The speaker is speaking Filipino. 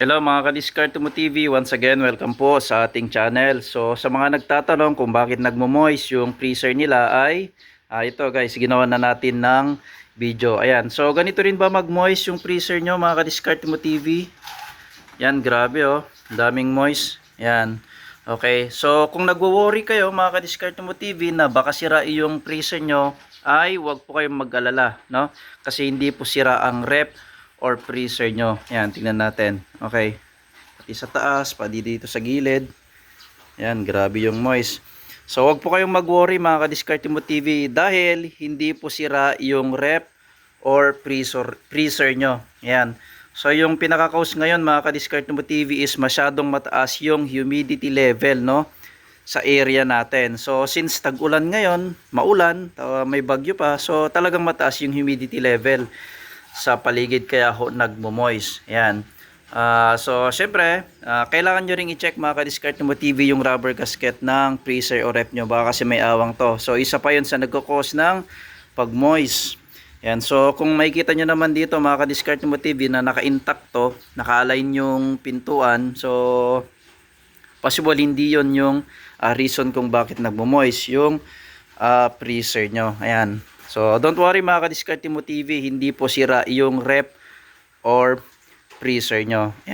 Hello mga ka-Discard mo TV, once again welcome po sa ating channel. So sa mga nagtatanong kung bakit nagmo-moist yung freezer nila ay ito guys, ginawa na natin ng video. Ayan, so ganito rin ba mag-moist yung freezer nyo mga ka-Discard mo TV? Yan, grabe oh, daming moist. Yan, okay. So kung nagwo-worry kayo mga ka-Discard mo TV na baka sira yung freezer nyo, ay wag po kayong mag-alala, no? Kasi hindi po sira ang rep or freezer nyo. Yan, tingnan natin. Okay. Pati sa taas, pati dito sa gilid. Yan, grabe yung moist. So, wag po kayong mag-worry mga ka-Discard mo TV dahil hindi po sira yung rep or freezer nyo. Yan. So, yung pinaka-cause ngayon mga ka-Discard mo TV is masyadong mataas yung humidity level, no? Sa area natin. So, since tag-ulan ngayon, maulan, may bagyo pa, so talagang mataas yung humidity level sa paligid kaya ho nagmo-moist. Ayan. So, syempre, kailangan nyo ring i-check mga ka-Discard mo TV yung rubber gasket ng freezer o rep nyo. Baka kasi may awang to. So, isa pa yun sa nagkakos ng pag-moist. Ayan. So, kung makikita nyo naman dito mga ka-Discard mo TV na naka-intact to, naka-align yung pintuan. So, possible hindi yon yung reason kung bakit nagmo-moist yung freezer nyo. Ayan. So, don't worry mga ka-Discard mo TV, hindi po sira yung rep or freezer nyo. Ayan.